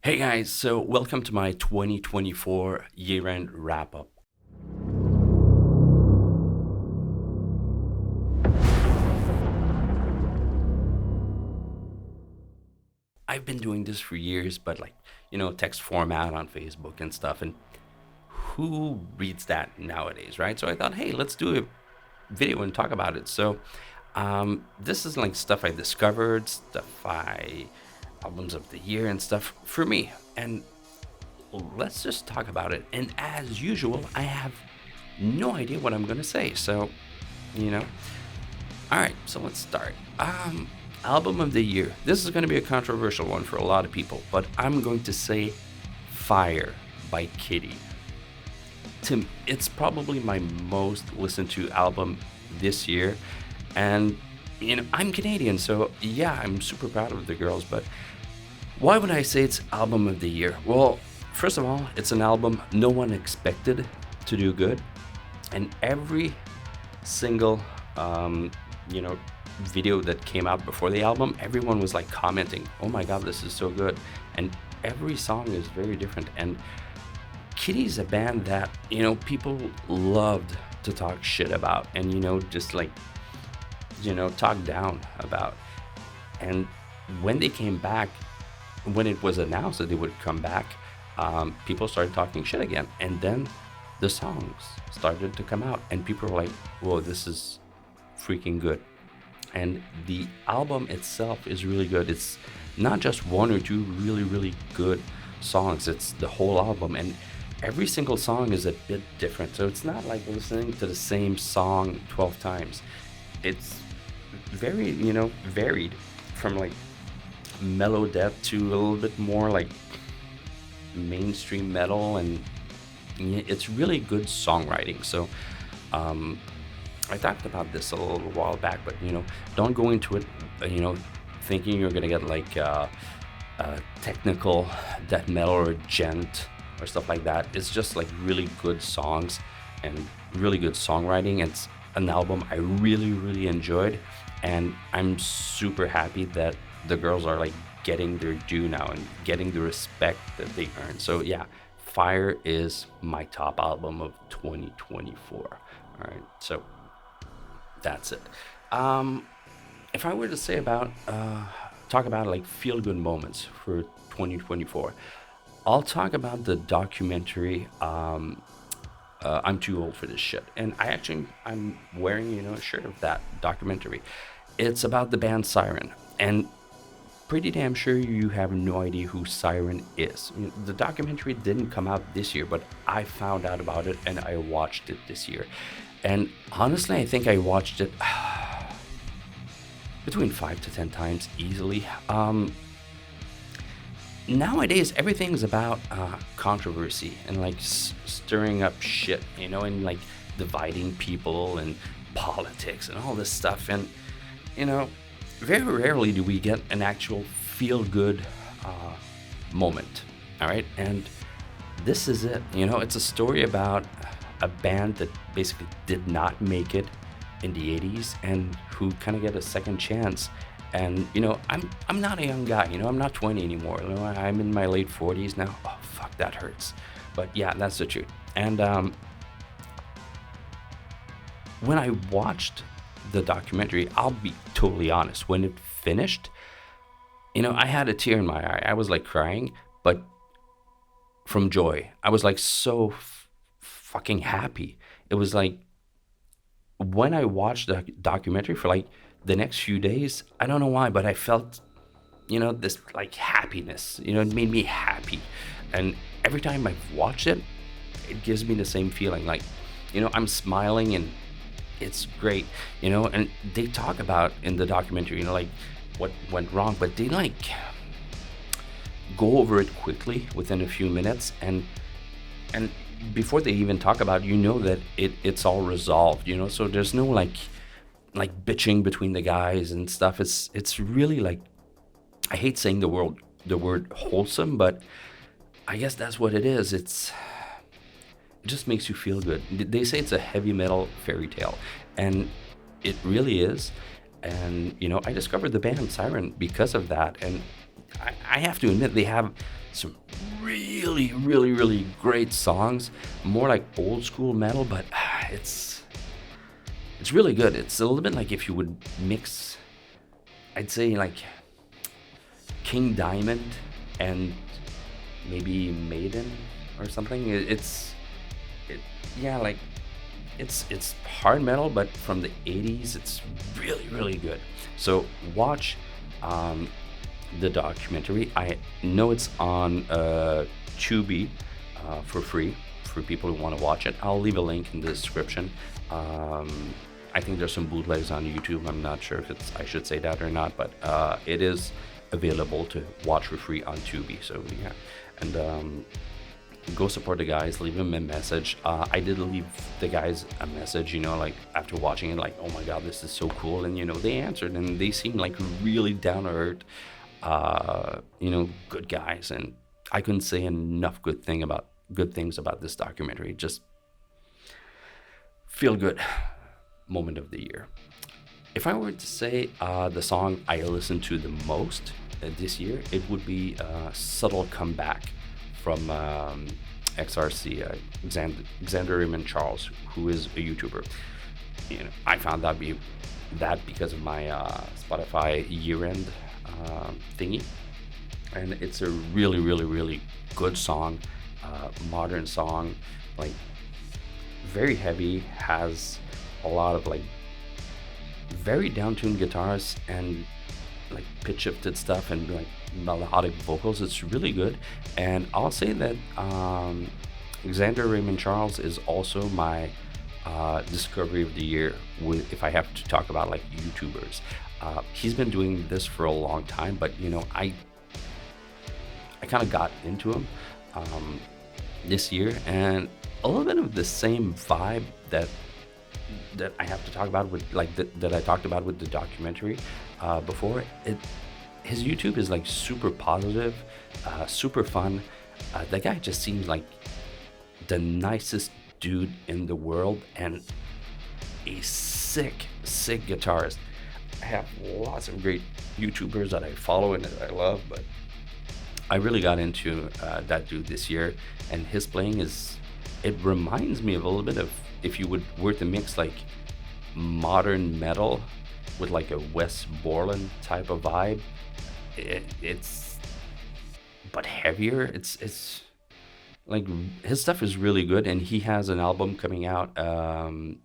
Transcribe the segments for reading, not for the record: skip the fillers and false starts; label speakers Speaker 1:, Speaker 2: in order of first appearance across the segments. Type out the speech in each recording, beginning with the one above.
Speaker 1: Hey guys, so welcome to my 2024 year-end wrap-up. I've been doing this for years, but text format on Facebook and stuff, and who reads that nowadays, right? So I thought, hey, let's do a video and talk about it. So this is like stuff I discovered, albums of the year and stuff for me. And let's just talk about it. And as usual, I have no idea what I'm gonna say. So, you know, all right. So let's start. Album of the year. This is gonna be a controversial one for a lot of people, but I'm going to say "Fire" by Kittie. It's probably my most listened to album this year, and I'm Canadian, so yeah, I'm super proud of the girls. But why would I say it's album of the year? Well, first of all, it's an album no one expected to do good, and every single you know video that came out before the album, everyone was like commenting, "Oh my God, this is so good!" And every song is very different. And Kittie's a band that people loved to talk shit about, and just like talk down about. And when they came back, when it was announced that they would come back, people started talking shit again, and then the songs started to come out, and people were like, "Whoa, this is freaking good." And the album itself is really good. It's not just one or two really, really good songs. It's the whole album, and every single song is a bit different. So it's not like listening to the same song 12 times. It's very, varied, from like mellow death to a little bit more like mainstream metal, and it's really good songwriting. So I talked about this a little while back, but don't go into it, thinking you're gonna get like technical death metal or gent or stuff like that. It's just like really good songs and really good songwriting. It's an album I really, really enjoyed, and I'm super happy that the girls are like getting their due now and getting the respect that they earn. So yeah, Fire is my top album of 2024. All right, so that's it. If I were to say about talk about like feel good moments for 2024, I'll talk about the documentary. I'm too old for this shit, and I'm wearing a shirt of that documentary. It's about the band Siren, and pretty damn sure you have no idea who Siren is. The documentary didn't come out this year, but I found out about it and I watched it this year. And honestly, I think I watched it between 5 to 10 times easily. Nowadays, everything's about controversy and like stirring up shit, and like dividing people and politics and all this stuff. And very rarely do we get an actual feel-good moment. All right, and this is it. It's a story about a band that basically did not make it in the 80s and who kind of get a second chance. And I'm not a young guy. I'm not 20 anymore. I'm in my late 40s now. Oh fuck, that hurts. But yeah, that's the truth. And when I watched the documentary, I'll be totally honest, when it finished, I had a tear in my eye. I was like crying, but from joy. I was like so fucking happy. It was like when I watched the documentary for like the next few days, I don't know why, but I felt this like happiness. It made me happy. And every time I've watched it, it gives me the same feeling. Like I'm smiling, and it's great. And they talk about in the documentary like what went wrong, but they like go over it quickly within a few minutes, and before they even talk about that it's all resolved. So there's no like bitching between the guys and stuff. It's really like, I hate saying the word wholesome, but I guess that's what it is. It just makes you feel good. They say it's a heavy metal fairy tale, and it really is. And I discovered the band Siren because of that, and I have to admit they have some really, really, really great songs. More like old school metal, but it's really good. It's a little bit like if you would mix, I'd say like King Diamond and maybe Maiden or something. Yeah, like it's hard metal, but from the 80s. It's really, really good. So watch the documentary. I know it's on Tubi for free for people who want to watch it. I'll leave a link in the description. I think there's some bootlegs on YouTube. I'm not sure if I should say that or not, but it is available to watch for free on Tubi. So yeah, and go support the guys. Leave them a message. I did leave the guys a message, like after watching it, like, oh my god, this is so cool, and they answered, and they seemed like really down to earth, good guys, and I couldn't say enough good things about this documentary. Just feel good moment of the year. If I were to say the song I listened to the most this year, it would be Subtle Comeback from XRC, Xander Raymond Charles, who is a YouTuber. I found that because of my Spotify year-end thingy, and it's a really, really, really good song, modern song, like very heavy, has a lot of like very down-tuned guitars and like pitch shifted stuff and like melodic vocals. It's really good, and I'll say that Xander Raymond Charles is also my discovery of the year. If I have to talk about like YouTubers, he's been doing this for a long time, but I kind of got into him this year, and a little bit of the same vibe that I have to talk about with like that I talked about with the documentary before. His YouTube is like super positive, super fun. That guy just seems like the nicest dude in the world, and a sick guitarist. I have lots of great YouTubers that I follow and that I love, but I really got into that dude this year, and his playing it reminds me of a little bit of, if you were to mix like modern metal with like a Wes Borland type of vibe. It's but heavier. It's like his stuff is really good, and he has an album coming out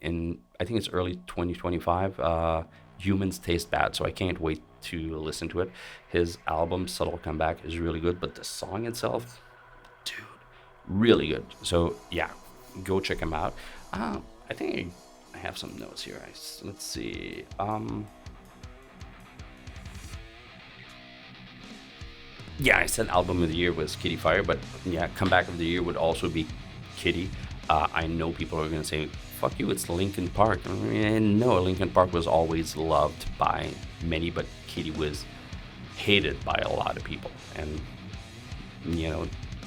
Speaker 1: in, I think it's early 2025. Humans Taste Bad, so I can't wait to listen to it. His album Subtle Comeback is really good, but the song itself, dude, really good. So yeah, go check him out. I think I have some notes here. Let's see. Yeah, I said album of the year was Kittie Fire, but yeah, comeback of the year would also be Kittie. I know people are going to say, fuck you, it's Linkin Park. And no, Linkin Park was always loved by many, but Kittie was hated by a lot of people. And,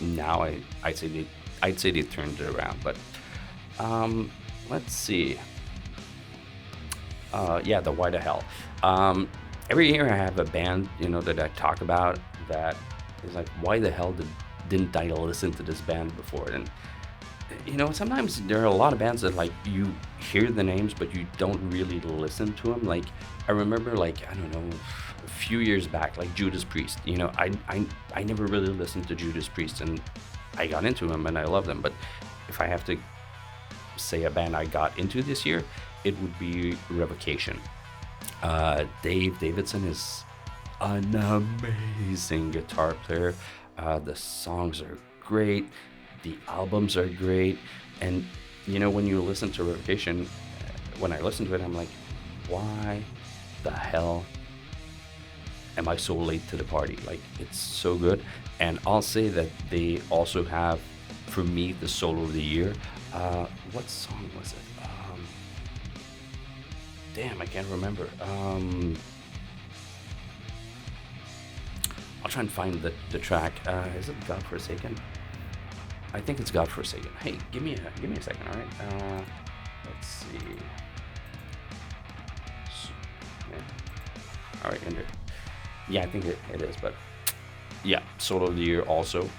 Speaker 1: now I'd say they turned it around. But let's see. The Why the Hell. Every year I have a band, that I talk about that is like, why the hell didn't I listen to this band before? And sometimes there are a lot of bands that like you hear the names but you don't really listen to them. Like I remember, like, I don't know, a few years back, like Judas Priest. I never really listened to Judas Priest, and I got into them and I love them. But if I have to say a band I got into this year, it would be Revocation. Dave Davidson is an amazing guitar player. The songs are great, the albums are great, and when you listen to Revocation, when I listen to it, I'm like, why the hell am I so late to the party? Like, it's so good. And I'll say that they also have, for me, the solo of the year. What song was it? Damn, I can't remember. I'll try and find the track. Is it Godforsaken? I think it's Godforsaken. Hey, give me a second, all right? Let's see. Yeah. All right, Ender. Yeah, I think it is, but Yeah, solo of the year also.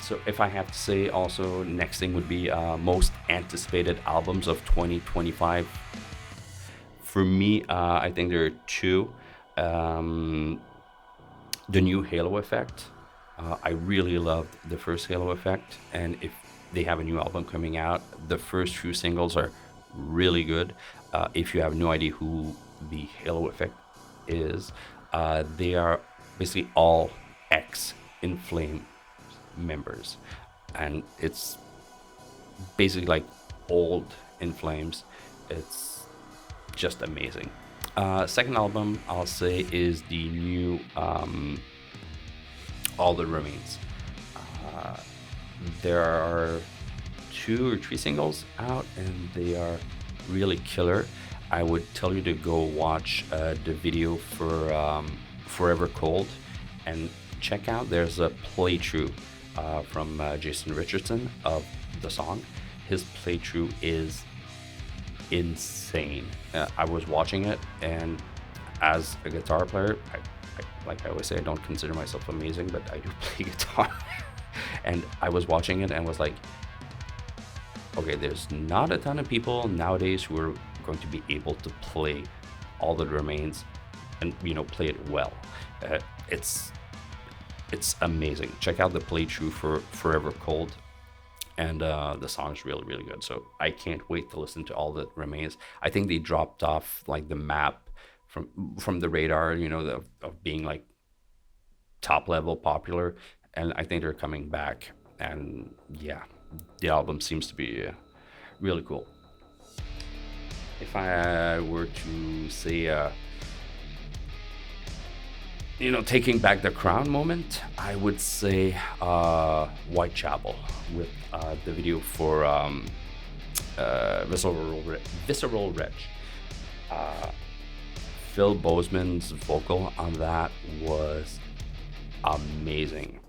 Speaker 1: So if I have to say, also next thing would be most anticipated albums of 2025. For me, I think there are two. Um, the new Halo Effect. I really loved the first Halo Effect, and if they have a new album coming out, the first few singles are really good. If you have no idea who the Halo Effect is, they are basically all ex In Flame members, and it's basically like old In Flames. It's just amazing. Second album I'll say is the new All That Remains. Uh, there are two or three singles out, and they are really killer. I would tell you to go watch the video for Forever Cold, and check out. There's a playthrough from Jason Richardson of the song. His playthrough is insane. I was watching it, and as a guitar player, like I always say, I don't consider myself amazing, but I do play guitar. And I was watching it and was like, okay, there's not a ton of people nowadays who are going to be able to play All That Remains and, play it well. It's amazing. Check out the playthrough for Forever Cold, and the song's really, really good. So I can't wait to listen to All That Remains. I think they dropped off like the map from the radar, of being like top level popular, and I think they're coming back. And yeah, the album seems to be really cool. If I were to say, taking back the crown moment, I would say Whitechapel with the video for Visceral Wretch. Phil Bozeman's vocal on that was amazing.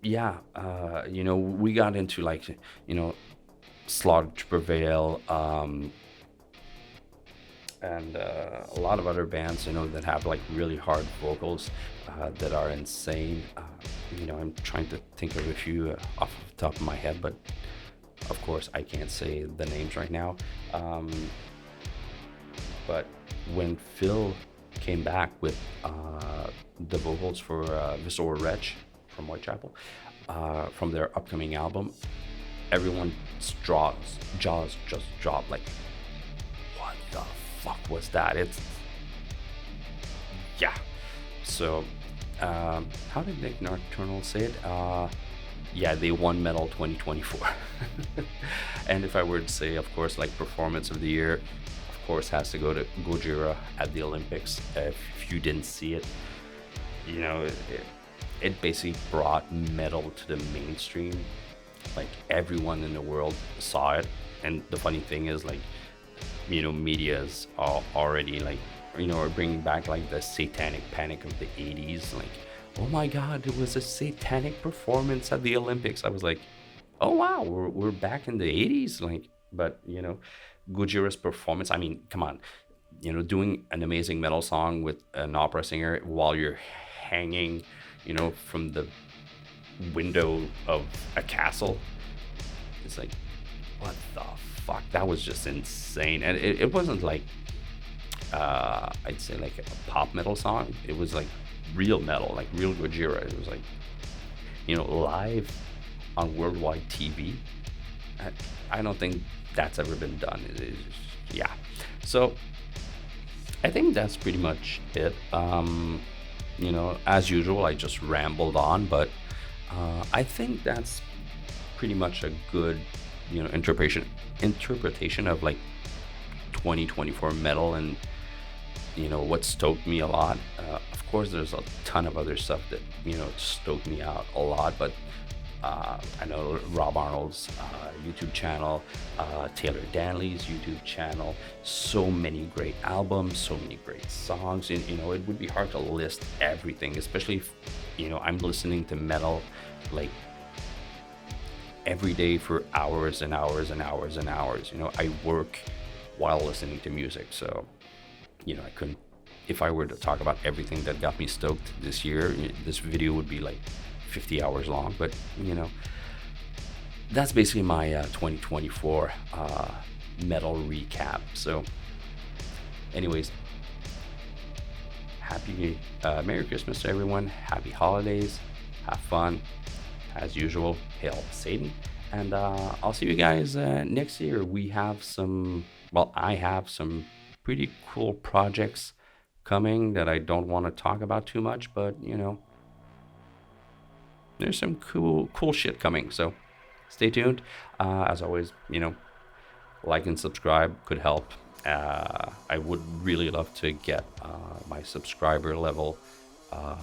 Speaker 1: We got into Slaughter to Prevail, and a lot of other bands, that have like really hard vocals that are insane. I'm trying to think of a few off the top of my head, but of course I can't say the names right now. But when Phil came back with the vocals for Visceral Wretch from Whitechapel, from their upcoming album, everyone's jaws just dropped. Like, what the fuck was that? So how did Nick Nocturnal say it? They won Metal 2024. And if I were to say, of course, like performance of the year, of course, has to go to Gojira at the Olympics. If you didn't see it, it basically brought metal to the mainstream. Like, everyone in the world saw it. And the funny thing is, like, media's already are bringing back like the satanic panic of the 80s. Like, oh my god, it was a satanic performance at the Olympics. I was like, oh wow, we're back in the 80s. Like, but Gojira's performance, I mean, come on, doing an amazing metal song with an opera singer while you're hanging, from the window of a castle. It's like, what the fuck? That was just insane. And it wasn't like, I'd say like a pop metal song. It was like real metal, like real Gojira. It was like, live on worldwide TV. I don't think that's ever been done. So I think that's pretty much it. As usual, I just rambled on, but I think that's pretty much a good, interpretation of like 2024 metal, and what stoked me a lot. Of course, there's a ton of other stuff that stoked me out a lot, but I know Robarnold's YouTube channel, Taylor Danley's YouTube channel, so many great albums, so many great songs, and it would be hard to list everything, especially if I'm listening to metal like every day for hours and hours and hours and hours. I work while listening to music, so I couldn't if I were to talk about everything that got me stoked this year, this video would be like 50 hours long. But that's basically my 2024 metal recap. So anyways, happy Merry Christmas to everyone, happy holidays, have fun as usual, hail Satan, and I'll see you guys next year. I have some pretty cool projects coming that I don't want to talk about too much, but there's some cool shit coming, so stay tuned. As always, like and subscribe could help. I would really love to get my subscriber level a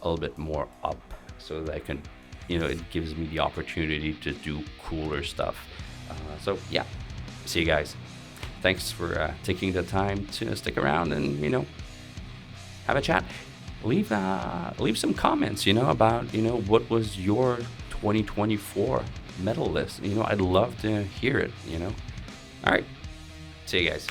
Speaker 1: little bit more up, so that I can, it gives me the opportunity to do cooler stuff. So yeah, see you guys. Thanks for taking the time to stick around and have a chat. Leave some comments, about what was your 2024 metal list. I'd love to hear it. All right, see you guys.